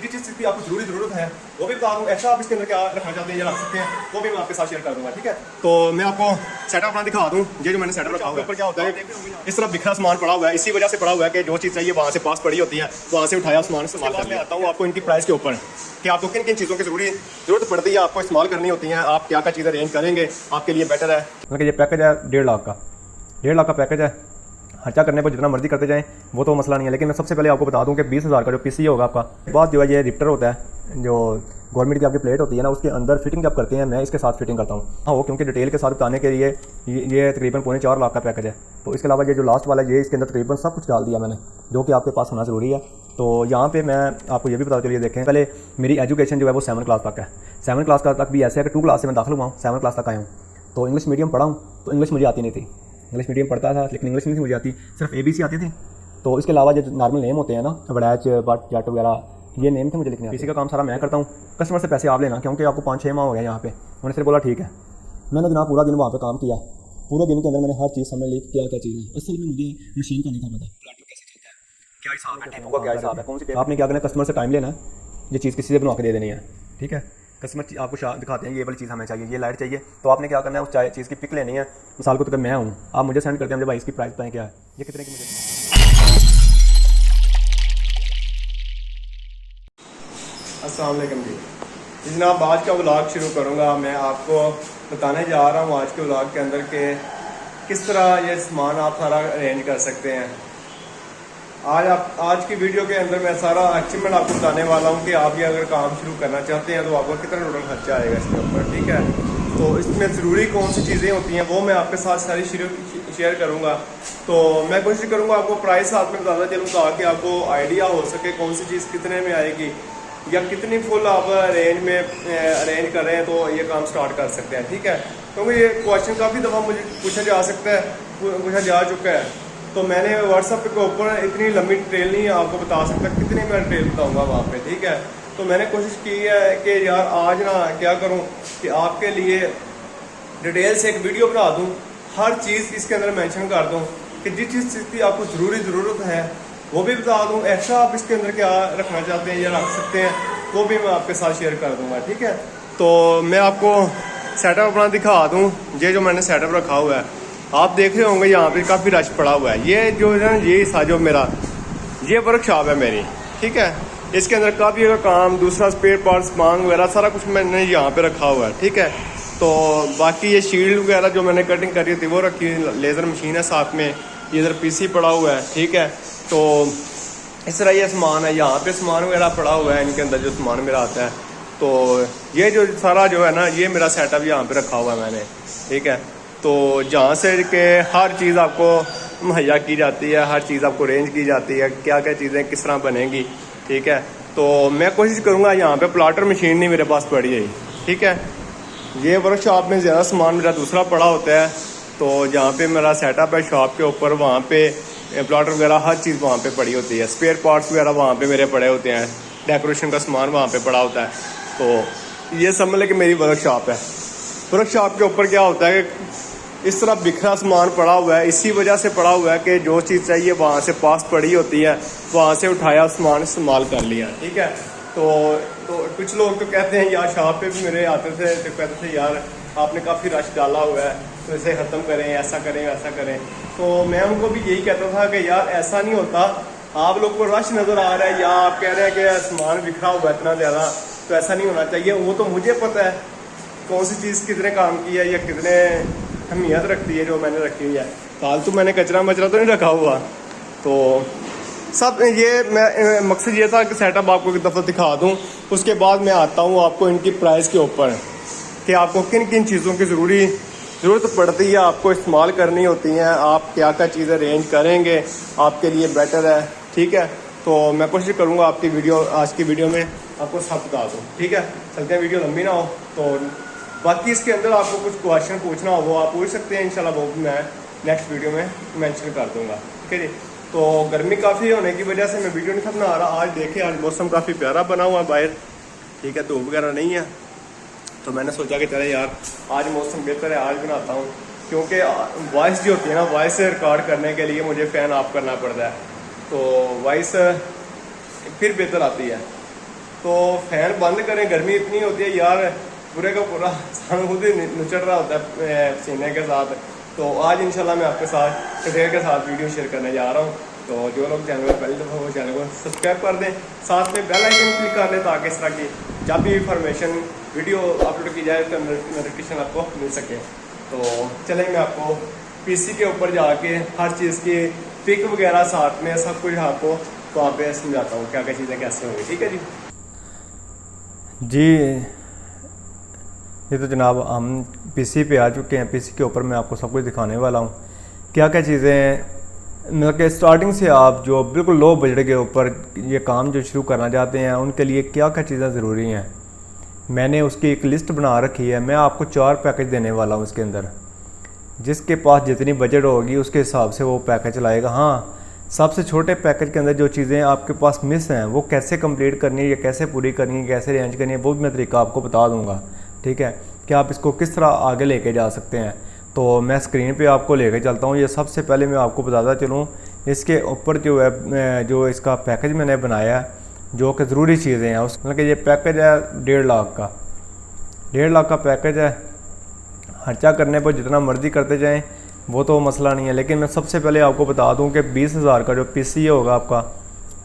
जिस चीज़ की आपको ज़रूरत है वो भी बता दूँ। एक्स्ट्रा आप इसके अंदर क्या रखना चाहते हैं या रख सकते हैं वो भी मैं आपके साथ शेयर कर दूँगा, ठीक है। तो मैं आपको सेटअप अपना दिखा दूँ। ये जो मैंने सेटअप रखा हुआ है, ऊपर क्या होता है, इस तरह बिखरा सामान पड़ा हुआ है, इसी वजह से पड़ा हुआ है कि जो चीज़ चाहिए वहाँ से पास पड़ी होती है, वहाँ से उठाया सामान इस्तेमाल कर लिया। आता हूँ आपको इनकी प्राइस के ऊपर कि आपको किन किन चीज़ों की ज़रूरत पड़ती है, आपको इस्तेमाल करनी होती हैं, आप क्या क्या चीज़ें अरेंज करेंगे आपके लिए बेटर है। क्योंकि ये पैकेज है 1.5 लाख का, 1.5 लाख का पैकेज है। खर्चा करने पर जितना मर्जी करते जाएं वो तो मसला नहीं है, लेकिन मैं सबसे पहले आपको बता दूं कि 20,000 का जो पीसी होगा आपका, बाद जो है ये रिप्टर होता है, जो गवर्नमेंट की आपकी प्लेट होती है ना, उसके अंदर फिटिंग जब करते हैं मैं इसके साथ फिटिंग करता हूँ। हाँ, वो क्योंकि डिटेल के साथ बताने के लिए ये तकरीबन 3.25 लाख का पैकेज है। तो इसके अलावा ये जो लास्ट वाला ये इसके अंदर तकरीबन सब कुछ डाल दिया मैंने, जो कि आपके पास होना ज़रूरी है। तो यहाँ पे मैं आपको ये भी बता चलिए, देखें पहले मेरी एजुकेशन जो है वो 7 क्लास तक है। 7 क्लास का तक भी ऐसे है कि 2 क्लास से मैं दाखिल हुआ हूँ, 7 क्लास तक आया हूँ। तो इंग्लिश मीडियम पढ़ा हूँ, तो इंग्लिश मुझे आती नहीं थी। इंग्लिश मीडियम पढ़ता था लेकिन इंग्लिश नहीं थी मुझे आती, सिर्फ ABC आती थी। तो इसके अलावा जो नॉर्मल नेम होते हैं ना, बड़ैच बट जट वगैरह, ये नेम थे मुझे लिखने। पीसी का काम सारा मैं करता हूँ, कस्टमर से पैसे आप लेना, क्योंकि आपको 5-6 माह हो गया यहाँ पे। उन्होंने सिर्फ बोला ठीक है। मैंने जनाब पूरा दिन वहाँ पे काम किया, पूरे दिन के अंदर मैंने हर चीज़ समझ ली क्या क्या चीज़ है। असल में मुझे मशीन का नहीं था पता, क्या हिसाब है, टेपो का क्या हिसाब है, कौन सी टेप। आपने क्या करना है, कस्टमर से टाइम लेना है, ये चीज़ किसी से बनवा के दे देनी है, ठीक है। कस्टमर आपको दिखाते हैं ये वाली चीज़ हमें चाहिए, ये लाइट चाहिए, तो आपने क्या करना है, उस चीज़ की पिक लेनी है। मिसाल को तो मैं हूँ, आप मुझे सेंड करते हैं, मुझे भाई इसकी प्राइस बताएं क्या है, ये कितने की मुझे। अस्सलाम वालेकुम जी जनाब, आज का व्लॉग शुरू करूँगा। मैं आपको बताने जा रहा हूँ आज के व्लॉग के अंदर कि किस तरह ये सामान आप सारा अरेंज कर सकते हैं। आज की वीडियो के अंदर मैं सारा अचीवमेंट आपको बताने वाला हूँ कि आप ये अगर काम शुरू करना चाहते हैं तो आपको कितना टोटल खर्चा आएगा इसके ऊपर, ठीक है। तो इसमें ज़रूरी कौन सी चीज़ें होती हैं वो मैं आपके साथ सारी शेयर करूँगा। तो मैं कोशिश करूँगा आपको प्राइस साथ में बताता चलूँ ताकि आपको आइडिया हो सके कौन सी चीज़ कितने में आएगी या कितनी फुल आप अरेंज कर रहे हैं तो ये काम स्टार्ट कर सकते हैं, ठीक है। क्योंकि ये क्वेश्चन काफ़ी दफ़ा मुझे पूछा जा चुका है। तो मैंने व्हाट्सएप के ऊपर इतनी लंबी डिटेल नहीं आपको बता सकता, कितनी मैं डिटेल बताऊंगा वहाँ पे, ठीक है। तो मैंने कोशिश की है कि यार आज ना क्या करूँ कि आपके लिए डिटेल से एक वीडियो बना दूँ, हर चीज़ इसके अंदर मेंशन कर दूँ कि जिस चीज़ की आपको ज़रूरत है वो भी बता दूँ। एक्स्ट्रा आप इसके अंदर क्या रखना चाहते हैं या रख सकते हैं वो भी मैं आपके साथ शेयर कर दूँगा, ठीक है। तो मैं आपको सेटअप अपना दिखा दूँ। ये जो मैंने सेटअप रखा हुआ है आप देख रहे होंगे, यहाँ पे काफ़ी रश पड़ा हुआ है। ये जो है ना, ये हिस्सा जो मेरा ये वर्कशॉप है मेरी, ठीक है। इसके अंदर काफ़ी का काम, दूसरा स्पेयर पार्ट्स सामान वगैरह सारा कुछ मैंने यहाँ पे रखा हुआ है, ठीक है। तो बाकी ये शील्ड वगैरह जो मैंने कटिंग करी थी वो रखी हुई, लेज़र मशीन है साथ में, ये इधर PC पड़ा हुआ है, ठीक है। तो इस तरह ये सामान है, यहाँ पे सामान वगैरह पड़ा हुआ है, इनके अंदर जो सामान मेरा आता है। तो ये जो सारा जो है ना, ये मेरा सेटअप यहाँ पे रखा हुआ है मैंने, ठीक है। तो जहाँ से कि हर चीज़ आपको मुहैया की जाती है, हर चीज़ आपको अरेंज की जाती है, क्या क्या चीज़ें किस तरह बनेंगी, ठीक है। तो मैं कोशिश करूँगा, यहाँ पे प्लाटर मशीन नहीं मेरे पास पड़ी है, ठीक है। ये वर्कशॉप में ज़्यादा सामान मेरा दूसरा पड़ा होता है। तो जहाँ पे मेरा सेटअप है शॉप के ऊपर, वहाँ पे प्लाटर वगैरह हर चीज़ वहाँ पे पड़ी होती है, स्पेयर पार्ट्स वगैरह वहाँ पे मेरे पड़े होते हैं, डेकोरेशन का सामान वहाँ पे पड़ा होता है। तो ये समझ लें कि मेरी वर्कशॉप है। वर्कशॉप के ऊपर क्या होता है कि इस तरह बिखरा सामान पड़ा हुआ है, इसी वजह से पड़ा हुआ है कि जो चीज़ चाहिए वहाँ से पास पड़ी होती है, वहाँ से उठाया सामान इस्तेमाल कर लिया, ठीक है। तो कुछ लोग तो कहते हैं यार, शॉप पे भी मेरे आते थे तो कहते थे यार आपने काफ़ी रश डाला हुआ है तो इसे ख़त्म करें, ऐसा करें वैसा करें। तो मैं उनको भी यही कहता था कि यार ऐसा नहीं होता, आप लोग को रश नज़र आ रहा है या आप कह रहे हैं कि सामान बिखरा हुआ है इतना ज़्यादा, तो ऐसा नहीं होना चाहिए। वो तो मुझे पता है कौन सी चीज़ कितने काम की है या कितने अहमियत रखती है जो मैंने रखी हुई है। फालतू मैंने कचरा मचरा तो नहीं रखा हुआ। तो सब ये मैं मकसद ये था कि सेटअप आपको एक दफ़ा दिखा दूं, उसके बाद मैं आता हूँ आपको इनकी प्राइस के ऊपर कि आपको किन किन चीज़ों की ज़रूरत पड़ती है, आपको इस्तेमाल करनी होती हैं, आप क्या क्या चीज़ें अरेंज करेंगे आपके लिए बेटर है, ठीक है। तो मैं कोशिश करूँगा आपकी वीडियो, आज की वीडियो में आपको सब बता दूँ, ठीक है। चलते हैं, वीडियो लंबी ना हो। तो बाकी इसके अंदर आपको कुछ क्वेश्चन पूछना हो वो आप पूछ सकते हैं, इंशाल्लाह वो मैं नेक्स्ट वीडियो में मेंशन कर दूंगा, ठीक है जी। तो गर्मी काफ़ी होने की वजह से मैं वीडियो नहीं था बना रहा। आज देखें, आज मौसम काफ़ी प्यारा बना हुआ है बाहर, ठीक है, धूप वगैरह नहीं है। तो मैंने सोचा कि चले यार आज मौसम बेहतर है, आज बनाता हूँ, क्योंकि वॉइस जो होती है ना, वॉइस रिकॉर्ड करने के लिए मुझे फ़ैन ऑफ करना पड़ता है, तो वॉइस फिर बेहतर आती है। तो फैन बंद करें, गर्मी इतनी होती है यार, पूरे का पूरा सान खुद ही निचड़ रहा होता है पसीने के साथ। तो आज इंशाल्लाह मैं आपके साथ कटेर के साथ वीडियो शेयर करने जा रहा हूँ। तो जो लोग चैनल पर पहली दफ़ा वो चैनल को सब्सक्राइब कर दें, साथ में बेल आइकन क्लिक कर लें ताकि इस तरह की जब भी इंफॉर्मेशन वीडियो अपलोड की जाए तो नोटिफिकेशन आपको मिल सके। तो चलें मैं आपको पीसी के ऊपर जाके हर चीज़ की पिक वगैरह साथ में सब कुछ आपको वहाँ पे समझाता हूँ क्या क्या चीज़ें कैसे होंगी। ठीक है जी। ये तो जनाब हम पीसी पे आ चुके हैं। पीसी के ऊपर मैं आपको सब कुछ दिखाने वाला हूँ क्या क्या चीज़ें, मतलब कि स्टार्टिंग से आप जो बिल्कुल लो बजट के ऊपर ये काम जो शुरू करना चाहते हैं उनके लिए क्या क्या चीज़ें ज़रूरी हैं। मैंने उसकी एक लिस्ट बना रखी है। मैं आपको 4 पैकेज देने वाला हूँ इसके अंदर। जिसके पास जितनी बजट होगी उसके हिसाब से वो पैकेज लाएगा। हाँ, सबसे छोटे पैकेज के अंदर जो चीज़ें आपके पास मिस हैं वो कैसे कंप्लीट करनी है या कैसे पूरी करनी है, कैसे अरेंज करनी है, वो भी मैं तरीका आपको बता दूंगा। ठीक है, कि आप इसको किस तरह आगे लेके जा सकते हैं। तो मैं स्क्रीन पे आपको लेके चलता हूँ। ये सबसे पहले मैं आपको बताता चलूँ, इसके ऊपर जो है जो इसका पैकेज मैंने बनाया है जो कि ज़रूरी चीज़ें हैं उस, मतलब कि ये पैकेज है 1.5 लाख का। 1.5 लाख का पैकेज है। खर्चा करने पर जितना मर्ज़ी करते जाएं वो तो मसला नहीं है, लेकिन मैं सबसे पहले आपको बता दूं कि 20,000 का जो पीसी होगा आपका,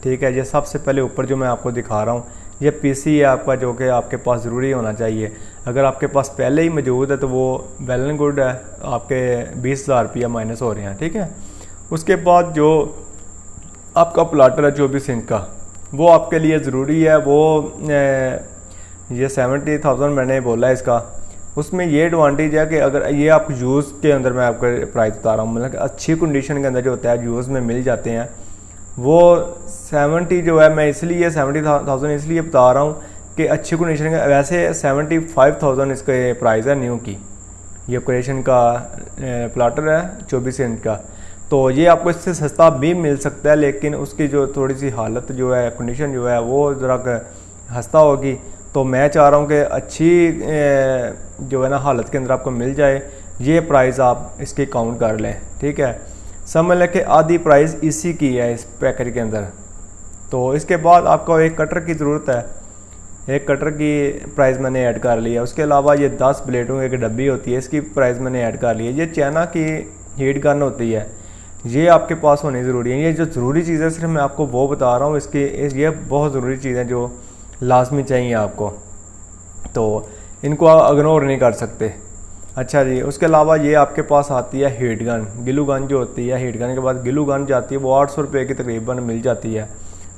ठीक है, ये सबसे पहले ऊपर जो मैं आपको दिखा रहा हूँ ये पीसी है आपका, जो कि आपके पास ज़रूरी होना चाहिए। अगर आपके पास पहले ही मौजूद है तो वो वेल एंड गुड है, आपके 20,000 रुपया माइनस हो रहे हैं। ठीक है, उसके बाद जो आपका प्लाटर है 24 इंच का, वो आपके लिए ज़रूरी है। वो ये 70,000 मैंने बोला है इसका। उसमें ये एडवांटेज है कि अगर ये आप यूज़ के अंदर, मैं आपको प्राइस बता रहा हूँ, मतलब अच्छी कंडीशन के अंदर जो होता है यूज़ में मिल जाते हैं वो 70 जो है, मैं इसलिए 70,000 इसलिए बता रहा हूँ कि अच्छी कंडीशन के, वैसे 75,000 इसके प्राइस है न्यू की। ये ऑपरेशन का प्लाटर है 24 इंच का, तो ये आपको इससे सस्ता भी मिल सकता है, लेकिन उसकी जो थोड़ी सी हालत जो है, कंडीशन जो है वो ज़रा हंसता होगी। तो मैं चाह रहा हूँ कि अच्छी जो है ना हालत के अंदर आपको मिल जाए। ये प्राइस आप इसकी काउंट कर लें। ठीक है, समझ लें कि आधी प्राइस इसी की है इस पैकेज के अंदर। तो इसके बाद आपको एक कटर की ज़रूरत है। एक कटर की प्राइस मैंने ऐड कर लिया। उसके अलावा ये 10 ब्लेडों की एक डब्बी होती है, इसकी प्राइस मैंने ऐड कर ली है। ये चाइना की हीट गन होती है, ये आपके पास होनी ज़रूरी है। ये जो ज़रूरी चीज़ है सिर्फ मैं आपको वो बता रहा हूँ, इसकी ये बहुत ज़रूरी चीज़ें जो लाजमी चाहिए आपको, तो इनको आप इग्नोर नहीं कर सकते। अच्छा जी, उसके अलावा ये आपके पास आती है हीट गन, गिलू गन जो होती है। हीट गन के बाद गिलू गन जाती है, वो 800 रुपये की तकरीबन मिल जाती है,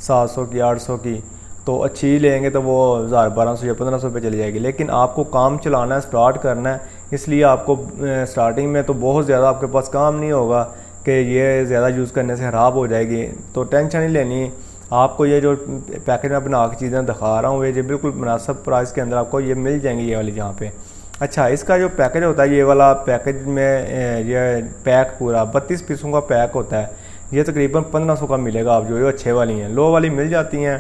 700 की 800 की। तो अच्छी लेंगे तो वो 1000 1200 या 1500 रुपये चली जाएगी। लेकिन आपको काम चलाना है, स्टार्ट करना है, इसलिए आपको स्टार्टिंग में तो बहुत ज़्यादा आपके पास काम नहीं होगा कि ये ज़्यादा यूज़ करने से ख़राब हो जाएगी, तो टेंशन नहीं लेनी। आपको ये जो पैकेज में बना के चीज़ें दिखा रहा हूँ ये जो बिल्कुल मुनासिब प्राइस के अंदर आपको ये मिल जाएंगी, ये वाली जहाँ पे। अच्छा, इसका जो पैकेज होता है, ये वाला पैकेज में ये पैक पूरा 32 पीसों का पैक होता है। ये तकरीबन 1500 का मिलेगा आप जो अच्छे वाली हैं। लो वाली मिल जाती हैं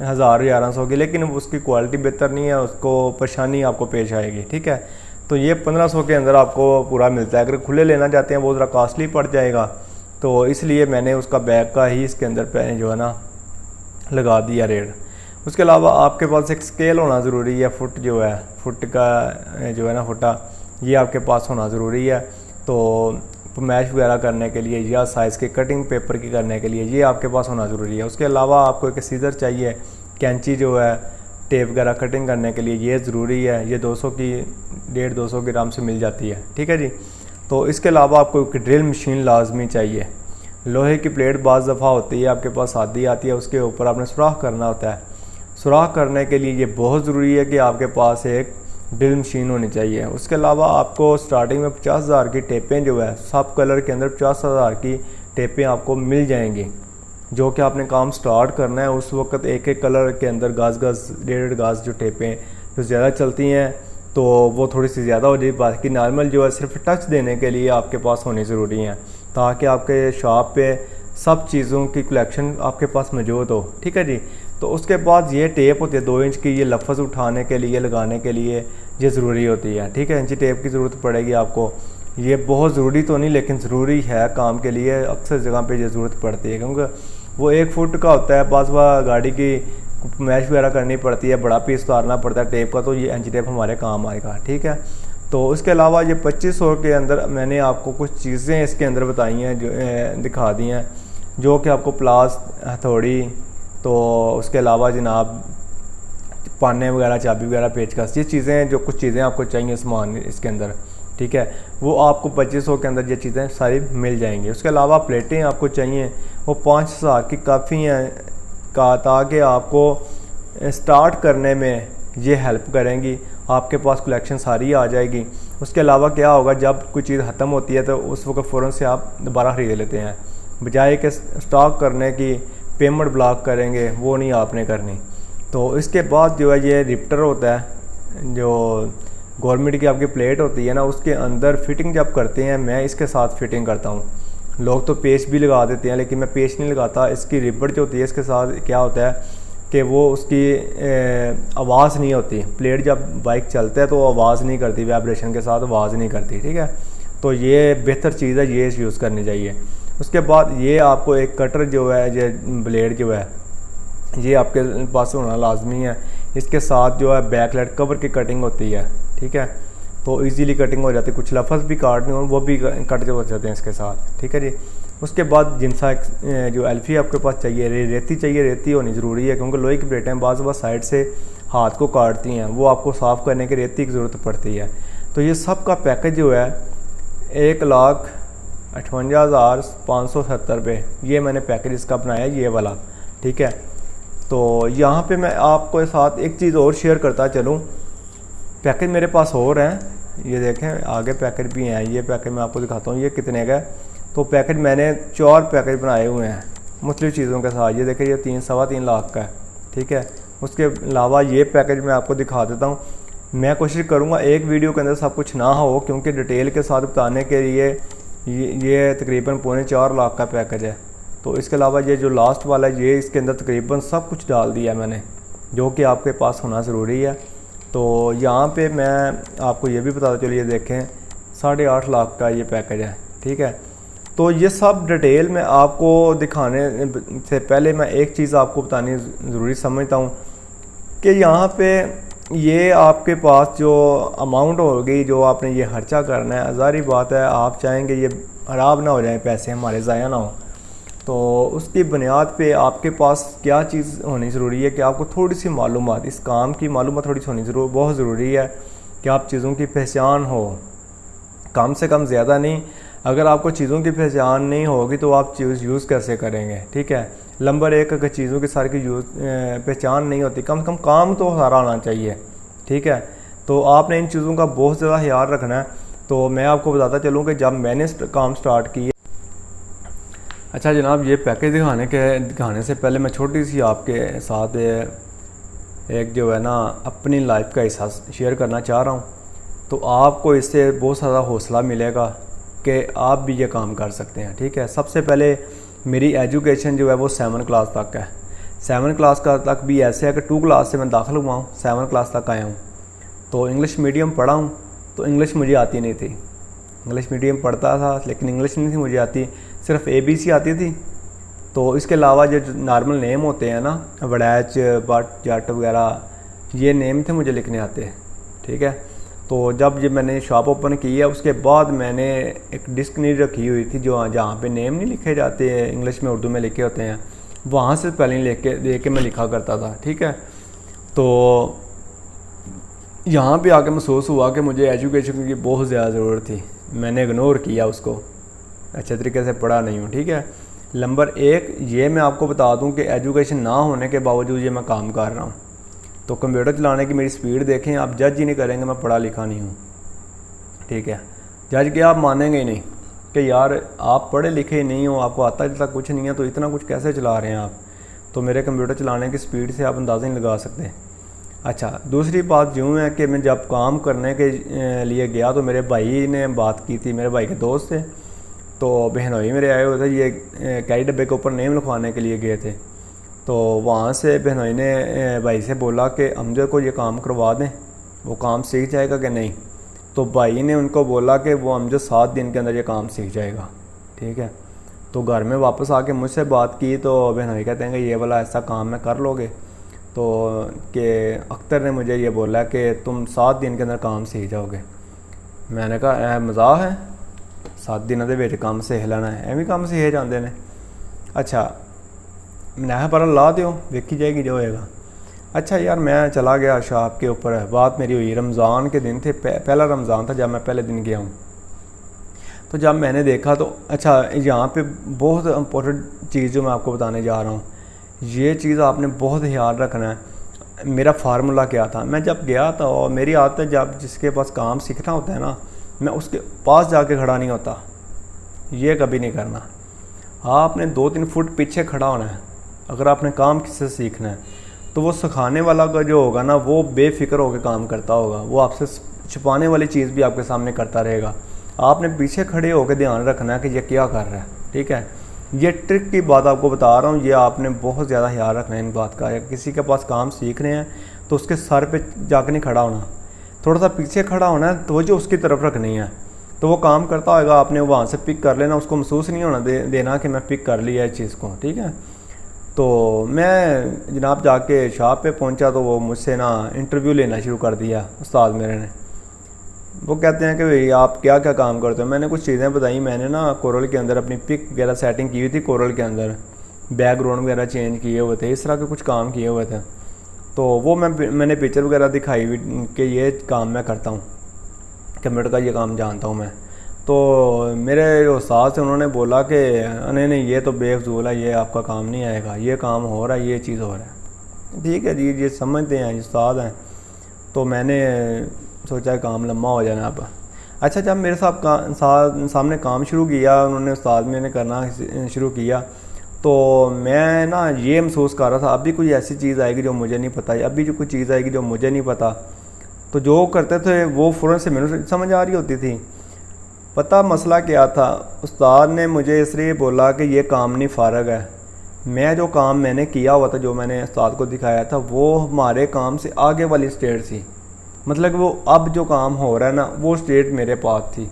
1000-1100 की, लेकिन उसकी क्वालिटी बेहतर नहीं है, उसको परेशानी आपको पेश आएगी। ठीक है, तो ये 1500 के अंदर आपको पूरा मिलता है। अगर खुले लेना चाहते हैं वो ज़रा कॉस्टली पड़ जाएगा, तो इसलिए मैंने उसका बैग का ही इसके अंदर जो है ना लगा दिया रेट। उसके अलावा आपके पास एक स्केल होना ज़रूरी है। फुट जो है, फुट का जो है ना फुटा, ये आपके पास होना ज़रूरी है। तो मैश वगैरह करने के लिए या साइज़ के कटिंग पेपर की करने के लिए ये आपके पास होना ज़रूरी है। उसके अलावा आपको एक सीज़र चाहिए, कैंची जो है टेप वगैरह कटिंग करने के लिए ये ज़रूरी है। ये 200 की 150-200 ग्राम से मिल जाती है। ठीक है जी। तो इसके अलावा आपको एक ड्रिल मशीन लाजमी चाहिए। लोहे की प्लेट बाज़ दफ़ा होती है आपके पास आती आती है, उसके ऊपर आपने सुराख करना होता है। सुराख करने के लिए ये बहुत ज़रूरी है कि आपके पास एक ड्रिल मशीन होनी चाहिए। उसके अलावा आपको स्टार्टिंग में 50,000 की टेपें जो है सब कलर के अंदर 50,000 की टेपें आपको मिल जाएंगी। जो कि आपने काम स्टार्ट करना है उस वक्त एक एक कलर के अंदर गाज 1.5 जो टेपें जो ज़्यादा चलती हैं तो वो थोड़ी सी ज़्यादा हो जाएगी। बाकी नॉर्मल जो है सिर्फ टच देने के लिए आपके पास होनी ज़रूरी है, ताकि आपके शॉप पे सब चीज़ों की कलेक्शन आपके पास मौजूद हो। ठीक है जी। तो उसके बाद ये टेप होती है 2 इंच की, ये लफ्ज़ उठाने के लिए लगाने के लिए ये ज़रूरी होती है। ठीक है, इंची टेप की ज़रूरत पड़ेगी आपको। ये बहुत ज़रूरी तो नहीं लेकिन ज़रूरी है काम के लिए, अक्सर जगह पे ये ज़रूरत पड़ती है क्योंकि वो 1 फुट का होता है। बाज़ गाड़ी की मैश वगैरह करनी पड़ती है, बड़ा पीस उतारना पड़ता है टेप का, तो ये इंच टेप हमारे काम आएगा। ठीक है, तो उसके अलावा ये 2500 के अंदर मैंने आपको कुछ चीज़ें इसके अंदर बताई हैं, जो दिखा दी हैं, जो कि आपको प्लास, हथौड़ी, तो उसके अलावा जनाब पाने वगैरह, चाबी वगैरह, पेचकस, ये चीज़ें, जो कुछ चीज़ें आपको चाहिए सामान इसके अंदर, ठीक है, वो आपको 2500 के अंदर ये चीज़ें सारी मिल जाएंगी। उसके अलावा प्लेटें आपको चाहिए वो 5000 की काफ़ी हैं का, ताकि आपको स्टार्ट करने में ये हेल्प करेंगी, आपके पास कलेक्शन सारी आ जाएगी। उसके अलावा क्या होगा, जब कोई चीज़ ख़त्म होती है तो उस वक्त फ़ौरन से आप दोबारा ख़रीद लेते हैं, बजाय कि स्टॉक करने की पेमेंट ब्लॉक करेंगे, वो नहीं आपने करनी। तो इसके बाद जो है ये रिप्टर होता है, जो गवर्नमेंट की आपकी प्लेट होती है ना, उसके अंदर फिटिंग जब करते हैं, मैं इसके साथ फिटिंग करता हूँ। लोग तो पेस्ट भी लगा देते हैं, लेकिन मैं पेस्ट नहीं लगाता। इसकी रिबड़ जो होती है, इसके साथ क्या होता है कि वो उसकी आवाज़ नहीं होती। प्लेट जब बाइक चलता है तो आवाज़ नहीं करती, वाइब्रेशन के साथ आवाज़ नहीं करती। ठीक है, तो ये बेहतर चीज़ है, ये यूज़ करनी चाहिए। उसके बाद ये आपको एक कटर जो है, ये ब्लेड जो है, ये आपके पास होना लाजमी है। इसके साथ जो है बैकलाइट कवर की कटिंग होती है। ठीक है, तो इजीली कटिंग हो जाती है, कुछ लफज भी काटने हो वो भी कट हो जाते हैं इसके साथ। ठीक है जी। उसके बाद जिनसा जो एल्फी आपके पास चाहिए, रेती चाहिए, रेती होनी ज़रूरी है, क्योंकि लोहे की प्लेटें बाज़ साइड से हाथ को काटती हैं, वो आपको साफ़ करने की रेती की ज़रूरत पड़ती है। तो ये सब का पैकेज जो है 1,58,570 रुपये, ये मैंने पैकेज इसका बनाया, ये वाला। ठीक है, तो यहाँ पे मैं आपको साथ एक चीज़ और शेयर करता चलूँ। पैकेज मेरे पास और हैं, ये देखें आगे पैकेज भी हैं। ये पैकेज मैं आपको दिखाता हूँ ये कितने का है। तो पैकेज मैंने 4 पैकेज बनाए हुए हैं मुख्तलिफ़ चीज़ों के साथ। ये देखें, ये 3-3.25 लाख का है। ठीक है, उसके अलावा ये पैकेज मैं आपको दिखा देता हूँ। मैं कोशिश करूँगा एक वीडियो के अंदर सब कुछ ना हो, क्योंकि डिटेल के साथ बताने के लिए ये तकरीबन 3.25 लाख का पैकेज है। तो इसके अलावा ये जो लास्ट वाला है, ये इसके अंदर तकरीबन सब कुछ डाल दिया मैंने, जो कि आपके पास होना ज़रूरी है। तो यहाँ पे मैं आपको ये भी बताता चलिए, देखें 8.5 लाख का ये पैकेज है। ठीक है, तो ये सब डिटेल में आपको दिखाने से पहले मैं एक चीज़ आपको बतानी ज़रूरी समझता हूँ कि यहाँ पे ये आपके पास जो अमाउंट होगी, जो आपने ये खर्चा करना है, ज़ाहिर बात है आप चाहेंगे ये ख़राब ना हो जाए, पैसे हमारे ज़ाया ना हो। तो उसकी बुनियाद पे आपके पास क्या चीज़ होनी ज़रूरी है कि आपको थोड़ी सी मालूमात, इस काम की मालूमात थोड़ी सी होनी बहुत ज़रूरी है कि आप चीज़ों की पहचान हो, कम से कम ज़्यादा नहीं। अगर आपको चीज़ों की पहचान नहीं होगी तो आप चीज़ यूज़ कैसे करेंगे। ठीक है, नंबर 1, अगर चीज़ों की सारी की पहचान नहीं होती, कम से कम काम तो सारा आना चाहिए। ठीक है, तो आपने इन चीज़ों का बहुत ज़्यादा ख्याल रखना है। तो मैं आपको बताता चलूँ कि जब मैंने काम स्टार्ट किया, अच्छा जनाब, ये पैकेज दिखाने से पहले मैं छोटी सी आपके साथ एक जो है ना अपनी लाइफ का हिस्सा शेयर करना चाह रहा हूँ। तो आपको इससे बहुत सारा हौसला मिलेगा कि आप भी ये काम कर सकते हैं। ठीक है, सबसे पहले मेरी एजुकेशन जो है वो 7 क्लास तक है। 7 क्लास का तक भी ऐसे है कि 2 क्लास से मैं दाखिल हुआ हूँ, 7 क्लास तक आया हूँ। तो इंग्लिश मीडियम पढ़ा हूँ, तो इंग्लिश मुझे आती नहीं थी। इंग्लिश मीडियम पढ़ता था लेकिन इंग्लिश नहीं थी मुझे आती, सिर्फ ABC आती थी। तो इसके अलावा जो नॉर्मल नेम होते हैं ना, वड़ैच, बट, जट वगैरह, ये नेम थे मुझे लिखने आते। ठीक है, तो जब ये मैंने शॉप ओपन की है, उसके बाद मैंने एक डिस्क नहीं रखी हुई थी, जो जहाँ पे नेम नहीं लिखे जाते हैं, इंग्लिश में उर्दू में लिखे होते हैं, वहाँ से पहले देख के मैं लिखा करता था। ठीक है, तो यहाँ पे आके महसूस हुआ कि मुझे एजुकेशन की बहुत ज़्यादा ज़रूरत थी। मैंने इग्नोर किया उसको, अच्छे तरीके से पढ़ा नहीं हूँ। ठीक है, नंबर 1 ये मैं आपको बता दूँ कि एजुकेशन ना होने के बावजूद ये मैं काम कर रहा हूँ। तो कंप्यूटर चलाने की मेरी स्पीड देखें, आप जज ही नहीं करेंगे मैं पढ़ा लिखा नहीं हूँ। ठीक है, जज के आप मानेंगे ही नहीं कि यार आप पढ़े लिखे ही नहीं हो, आपको आता जैसा कुछ नहीं है, तो इतना कुछ कैसे चला रहे हैं आप। तो मेरे कंप्यूटर चलाने की स्पीड से आप अंदाज़ा नहीं लगा सकते। अच्छा, दूसरी बात यूँ है कि मैं जब काम करने के लिए गया तो मेरे भाई ने बात की थी, मेरे भाई के दोस्त थे, तो बहनोई मेरे आए हुए थे, ये कैरी डब्बे के ऊपर नेम लिखवाने के लिए गए थे। तो वहाँ से बहनोई ने भाई से बोला कि अमजद को ये काम करवा दें, वो काम सीख जाएगा कि नहीं। तो भाई ने उनको बोला कि वो अमजद 7 दिन के अंदर ये काम सीख जाएगा। ठीक है, तो घर में वापस आके मुझसे बात की, तो बहनोई कहते हैं कि ये वाला ऐसा काम है, कर लोगे। तो कि अख्तर ने मुझे ये बोला कि तुम 7 दिन के अंदर काम सीख जाओगे। मैंने कहा मजाक है, 7 दिनों के विच काम सीख लेना है, एवं काम सीखे जाते हैं। अच्छा मैं पर ला दो, देखी जाएगी जो होएगा। अच्छा यार मैं चला गया शॉप के ऊपर, बात मेरी हुई रमज़ान के दिन थे, पहला रमज़ान था जब मैं पहले दिन गया हूँ। तो जब मैंने देखा तो अच्छा यहाँ पे बहुत इम्पोर्टेंट चीज़ जो मैं आपको बताने जा रहा हूँ, ये चीज़ आपने बहुत ख्याल रखना है। मेरा फार्मूला क्या था, मैं जब गया था और मेरी आदत है जब जिसके पास काम सीखना होता है ना, मैं उसके पास जाके खड़ा नहीं होता, ये कभी नहीं करना। आपने 2-3 फुट पीछे खड़ा होना है। अगर आपने काम किससे सीखना है तो वो सिखाने वाला का जो होगा ना, वो बेफिक्र होकर काम करता होगा, वो आपसे छुपाने वाली चीज़ भी आपके सामने करता रहेगा। आपने पीछे खड़े होकर ध्यान रखना है कि ये क्या कर रहा है, ठीक है। ये ट्रिक की बात आपको बता रहा हूँ, ये आपने बहुत ज़्यादा ख्याल रखना है इन बात का। किसी के पास काम सीख रहे हैं तो उसके सर पे जाकर नहीं खड़ा होना, थोड़ा सा पीछे खड़ा होना है, तो जो उसकी तरफ रखनी है, तो वो काम करता होगा, आपने वहाँ से पिक कर लेना, उसको महसूस नहीं होना देना कि मैं पिक कर लिया इस चीज़ को, ठीक है। तो मैं जनाब जाके शॉप पे पहुंचा तो वो मुझसे ना इंटरव्यू लेना शुरू कर दिया उस्ताद मेरे ने। वो कहते हैं कि भाई आप क्या क्या काम करते हो। मैंने कुछ चीज़ें बताई, मैंने ना कोरल के अंदर अपनी पिक वगैरह सेटिंग की हुई थी, कोरल के अंदर बैकग्राउंड वगैरह चेंज किए हुए थे, इस तरह के कुछ काम किए हुए थे। तो वो मैंने पिक्चर वगैरह दिखाई हुई कि ये काम मैं करता हूँ, कंप्यूटर का ये काम जानता हूँ मैं। तो मेरे जो उस्ताद थे उन्होंने बोला कि नहीं ये तो बेफजूल है, ये आपका काम नहीं आएगा, ये काम हो रहा है, ये चीज़ हो रहा है। ठीक है जी, ये समझते हैं, उस्ताद हैं। तो मैंने सोचा काम लम्बा हो जाना अब। अच्छा जब मेरे सामने काम शुरू किया उन्होंने, उस्ताद मैंने करना शुरू किया, तो मैं ना ये महसूस कर रहा था अभी कोई ऐसी चीज़ आएगी जो मुझे नहीं पता, अभी जो कोई चीज़ आएगी जो मुझे नहीं पता। तो जो करते थे वो फ़ौरन से मेरे समझ आ रही होती थी। पता मसला क्या था, उस्ताद ने मुझे इसलिए बोला कि ये काम नहीं फ़ारग है। मैं जो काम मैंने किया हुआ था, जो मैंने उस्ताद को दिखाया था, वो हमारे काम से आगे वाली स्टेट थी। मतलब कि वो अब जो काम हो रहा है ना, वो स्टेट मेरे पास थी।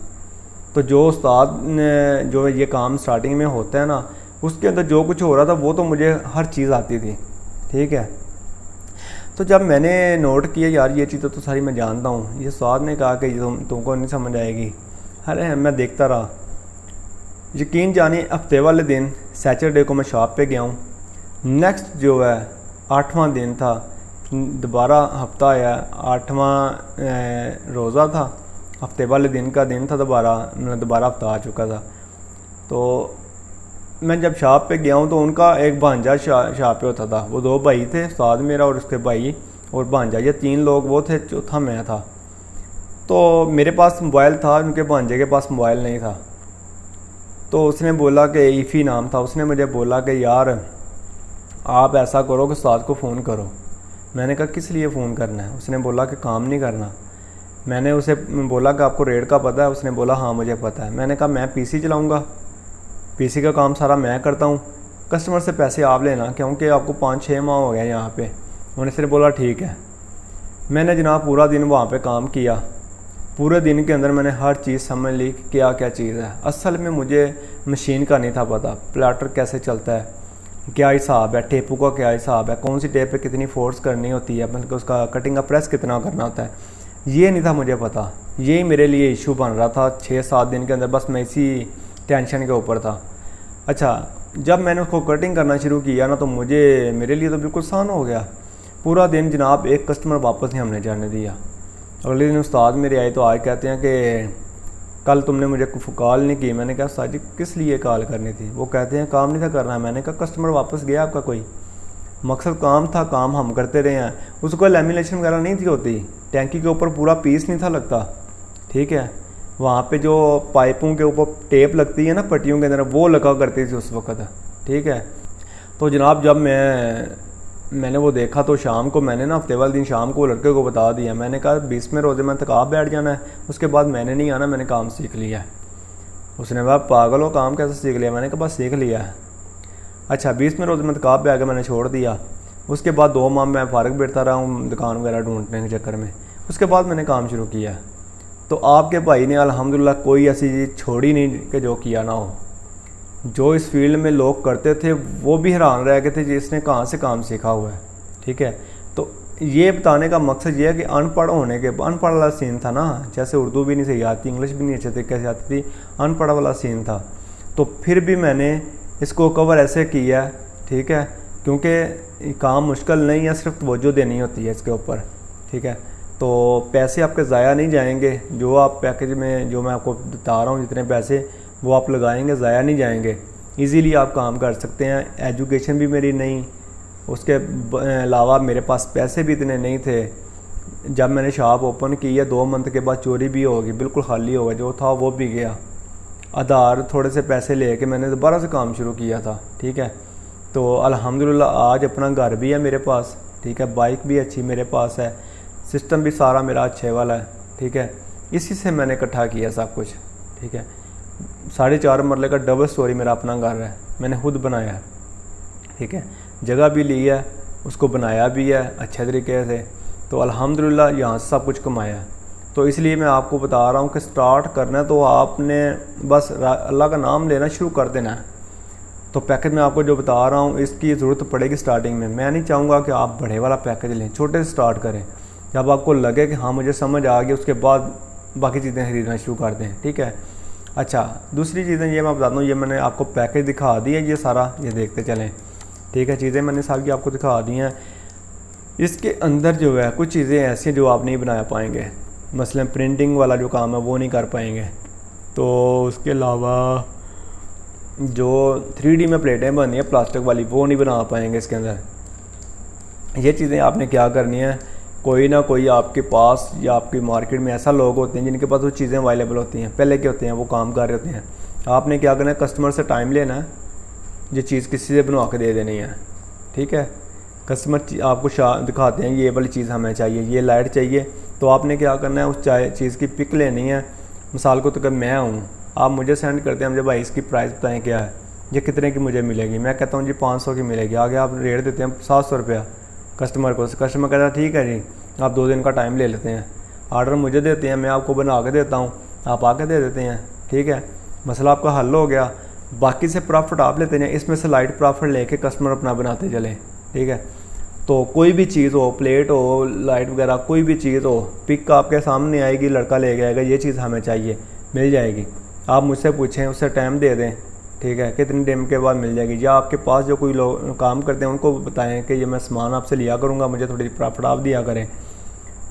तो जो उस्ताद ने जो ये काम स्टार्टिंग में होता है ना, उसके अंदर जो कुछ हो रहा था वो तो मुझे हर चीज़ आती थी, ठीक है। तो जब मैंने नोट किया यार ये चीज़ तो सारी मैं जानता हूँ, ये उस्ताद ने कहा कि तुमको नहीं समझ आएगी। अरे मैं देखता रहा। यकीन जानिए हफ्ते वाले दिन सैटरडे को मैं शॉप पे गया हूँ। नेक्स्ट जो है 8वां दिन था, दोबारा हफ्ता आया, 8वां रोज़ा था, हफ्ते वाले दिन का दिन था, दोबारा हफ्ता आ चुका था। तो मैं जब शॉप पे गया हूँ तो उनका एक भांजा शॉप पे होता था। वो 2 भाई थे, उस्ताद मेरा और उसके भाई और भांजा, ये 3 लोग वो थे, चौथा मैं था। तो मेरे पास मोबाइल था, उनके भांजे के पास मोबाइल नहीं था। तो उसने बोला कि ईफ़ी नाम था, उसने मुझे बोला कि यार आप ऐसा करो कि उस्ताद को फ़ोन करो। मैंने कहा किस लिए फ़ोन करना है? उसने बोला कि काम नहीं करना। मैंने उसे बोला कि आपको रेट का पता है? उसने बोला हाँ मुझे पता है। मैंने कहा मैं पीसी चलाऊँगा, पीसी का काम सारा मैं करता हूँ, कस्टमर से पैसे आप लेना, क्योंकि आपको 5-6 माह हो गया यहाँ पे। उन्होंने सिर्फ बोला ठीक है। मैंने जनाब पूरा दिन वहाँ पे काम किया। पूरे दिन के अंदर मैंने हर चीज़ समझ ली कि क्या क्या चीज़ है। असल में मुझे मशीन का नहीं था पता, प्लाटर कैसे चलता है, क्या हिसाब है, टेपू का क्या हिसाब है, कौन सी टेप पे कितनी फोर्स करनी होती है, मतलब उसका कटिंग का प्रेस कितना करना होता है, ये नहीं था मुझे पता। यही मेरे लिए इशू बन रहा था 6-7 दिन के अंदर, बस मैं इसी टेंशन के ऊपर था। अच्छा जब मैंने उसको कटिंग करना शुरू किया ना, तो मेरे लिए तो बिल्कुल आसान हो गया। पूरा दिन जनाब एक कस्टमर वापस नहीं हमने जाने दिया। अगले दिन उस्ताद मेरे आए तो आज कहते हैं कि कल तुमने मुझे कॉल नहीं की। मैंने कहा उस्ताद जी किस लिए कॉल करनी थी? वो कहते हैं काम नहीं था करना है। मैंने कहा कस्टमर वापस गया आपका, कोई मकसद काम था, काम हम करते रहे हैं। उसको लैमिनेशन वगैरह नहीं थी होती, टैंकी के ऊपर पूरा पीस नहीं था लगता, ठीक है। वहाँ पे जो पाइपों के ऊपर टेप लगती है ना पट्टियों के अंदर, वो लगा करती थी उस वक्त, ठीक है। तो जनाब जब मैंने वो देखा तो शाम को मैंने ना हफ्ते वाले दिन शाम को लड़के को बता दिया। मैंने कहा 20वें रोज़े में तक आप बैठ जाना है, उसके बाद मैंने नहीं आना, मैंने काम सीख लिया है। उसने कहा पागल हो, काम कैसे सीख लिया? मैंने कहा बस सीख लिया है। अच्छा 20वें रोज़े में तक आप बैठ गए, मैंने छोड़ दिया। उसके बाद 2 माह मैं फारग बैठता रहा हूँ दुकान वगैरह ढूंढने के चक्कर में। उसके बाद मैंने काम शुरू किया। तो आपके भाई ने अल्हम्दुलिल्लाह कोई ऐसी चीज़ छोड़ी नहीं कि जो किया ना हो। जो इस फील्ड में लोग करते थे वो भी हैरान रह गए थे जिसने कहाँ से काम सीखा हुआ है, ठीक है। ये बताने का मकसद ये है कि अनपढ़ वाला सीन था ना, जैसे उर्दू भी नहीं सही आती, इंग्लिश भी नहीं अच्छे तरीके से आती थी, अनपढ़ वाला सीन था। तो फिर भी मैंने इसको कवर ऐसे किया, ठीक है, क्योंकि काम मुश्किल नहीं है, सिर्फ तवज्जो देनी होती है इसके ऊपर, ठीक है। तो पैसे आपके ज़ाया नहीं जाएंगे, जो आप पैकेज में जो मैं आपको बता रहा हूँ जितने पैसे वो आप लगाएंगे ज़ाया नहीं जाएंगे, इजीली आप काम कर सकते हैं। एजुकेशन भी मेरी नहीं, उसके अलावा मेरे पास पैसे भी इतने नहीं थे। जब मैंने शॉप ओपन की है 2 मंथ के बाद चोरी भी होगी, बिल्कुल खाली होगा, जो था वो भी गया। आधार थोड़े से पैसे लेके मैंने दोबारा से काम शुरू किया था, ठीक है। तो अल्हम्दुलिल्लाह आज अपना घर भी है मेरे पास, ठीक है, बाइक भी अच्छी मेरे पास है, सिस्टम भी सारा मेरा अच्छे वाला है, ठीक है। इसी से मैंने इकट्ठा किया सब कुछ, ठीक है। 4.5 मरले का डबल स्टोरी मेरा अपना घर है, मैंने खुद बनाया है, ठीक है। जगह भी ली है, उसको बनाया भी है अच्छे तरीके से। तो अल्हम्दुलिल्लाह यहाँ से सब कुछ कमाया है। तो इसलिए मैं आपको बता रहा हूँ कि स्टार्ट करना है तो आपने बस अल्लाह का नाम लेना शुरू कर देना है। तो पैकेज मैं आपको जो बता रहा हूँ इसकी ज़रूरत पड़ेगी स्टार्टिंग में। मैं नहीं चाहूँगा कि आप बड़े वाला पैकेज लें, छोटे से स्टार्ट करें। जब आपको लगे कि हाँ मुझे समझ आ गई, उसके बाद बाकी चीज़ें खरीदना शुरू कर दें, ठीक है। अच्छा, दूसरी चीज़ें ये मैं बता दूँ, ये मैंने आपको पैकेज दिखा दी है, ये सारा ये देखते चलें, ठीक है। चीज़ें मैंने सारी आपको दिखा दी हैं। इसके अंदर जो है कुछ चीज़ें ऐसी हैं जो आप नहीं बना पाएंगे, मसलन प्रिंटिंग वाला जो काम है वो नहीं कर पाएंगे। तो उसके अलावा जो 3D में प्लेटें बनी है प्लास्टिक वाली वो नहीं बना पाएंगे इसके अंदर। ये चीज़ें आपने क्या करनी है, कोई ना कोई आपके पास या आपकी मार्केट में ऐसा लोग होते हैं जिनके पास वो चीज़ें अवेलेबल होती हैं, पहले के होते हैं, वो काम कर रहे होते हैं। आपने क्या करना है, कस्टमर से टाइम लेना है, ये चीज़ किसी से बनवा के दे देनी है, ठीक है। कस्टमर आपको दिखाते हैं ये वाली चीज़ हमें चाहिए, ये लाइट चाहिए, तो आपने क्या करना है, उस चीज़ की पिक लेनी है। मिसाल को तो कि मैं हूँ, आप मुझे सेंड करते हैं, मुझे भाई इसकी प्राइस बताएं क्या है, ये कितने की मुझे मिलेगी। मैं कहता हूँ जी 500 की मिलेगी, आगे आप रेट देते हैं 700 रुपया कस्टमर को। कस्टमर कहता है ठीक है जी, आप 2 दिन का टाइम ले लेते हैं, आर्डर मुझे देते हैं, मैं आपको बना के देता हूँ, आप आके दे देते हैं, ठीक है। मसला आपका हल हो गया। बाकी से प्रॉफिट आप लेते हैं, इसमें से लाइट प्रॉफिट लेके कस्टमर अपना बनाते चलें, ठीक है। तो कोई भी चीज़ हो, प्लेट हो, लाइट वगैरह कोई भी चीज़ हो, पिक आपके सामने आएगी, लड़का ले जाएगा, ये चीज़ हमें चाहिए, मिल जाएगी। आप मुझसे पूछें, उससे टाइम दे दें, ठीक है, कितने टाइम के बाद मिल जाएगी। या आपके पास जो कोई लोग काम करते हैं उनको बताएं कि ये मैं सामान आपसे लिया करूँगा, मुझे थोड़ी प्रॉफिट आप दिया करें,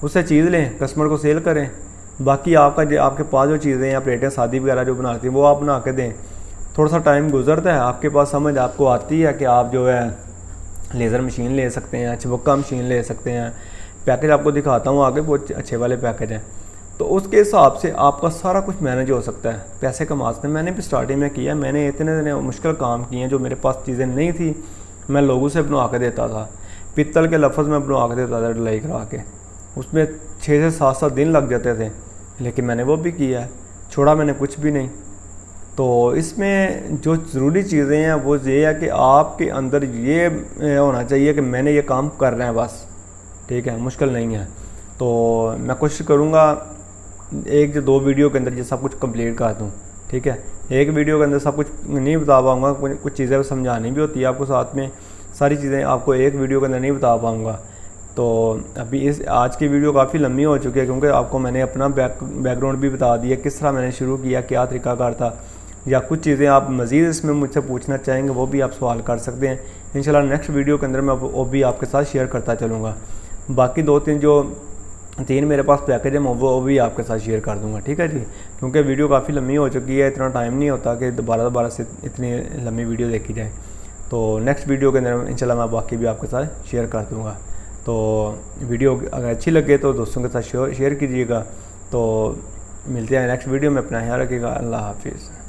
उससे चीज़ लें, कस्टमर को सेल करें। बाकी आपके पास जो चीज़ें या प्लेटें शादी वगैरह जो बनाती हैं वो आप बना के दें। थोड़ा सा टाइम गुजरता है, आपके पास समझ आपको आती है कि आप जो है लेज़र मशीन ले सकते हैं, चबक्का मशीन ले सकते हैं। पैकेज आपको दिखाता हूँ आगे, वो अच्छे वाले पैकेज हैं। तो उसके हिसाब से आपका सारा कुछ मैनेज हो सकता है, पैसे कमा सकते हैं। मैंने भी स्टार्टिंग में किया, मैंने इतने मुश्किल काम किए हैं, जो मेरे पास चीज़ें नहीं थी मैं लोगों से बनवा के देता था। पित्तल के लफ्ज़ में बनवा के देता था ढलाई करा के, उसमें 6 से 7 दिन लग जाते थे, लेकिन मैंने वो भी किया है, छोड़ा मैंने कुछ भी नहीं। तो इसमें जो ज़रूरी चीज़ें हैं वो ये है कि आपके अंदर ये होना चाहिए कि मैंने ये काम करना है बस, ठीक है, मुश्किल नहीं है। तो मैं कोशिश करूँगा 1 या 2 वीडियो के अंदर ये सब कुछ कंप्लीट कर दूँ, ठीक है। एक वीडियो के अंदर सब कुछ नहीं बता पाऊँगा, कुछ चीज़ें समझानी भी होती है आपको, साथ में सारी चीज़ें आपको एक वीडियो के अंदर नहीं बता पाऊँगा। तो अभी आज की वीडियो काफ़ी लंबी हो चुकी है, क्योंकि आपको मैंने अपना बैकग्राउंड भी बता दिया, किस तरह मैंने शुरू किया, क्या तरीकाकार था। या कुछ चीज़ें आप मज़ीद इसमें मुझसे पूछना चाहेंगे वो भी आप सवाल कर सकते हैं। इंशाल्लाह नेक्स्ट वीडियो के अंदर मैं वो भी आपके साथ शेयर करता चलूँगा। बाकी 3 मेरे पास पैकेज है वो भी आपके साथ शेयर कर दूँगा, ठीक है जी। क्योंकि वीडियो काफ़ी लंबी हो चुकी है, इतना टाइम नहीं होता कि दोबारा से इतनी लंबी वीडियो देखी जाए। तो नेक्स्ट वीडियो के अंदर इंशाल्लाह मैं बाकी भी आपके साथ शेयर कर दूँगा। तो वीडियो अगर अच्छी लगे तो दोस्तों के साथ शेयर कीजिएगा। तो मिलते हैं नेक्स्ट वीडियो में, अपना ख्याल रखिएगा। अल्लाह हाफिज़।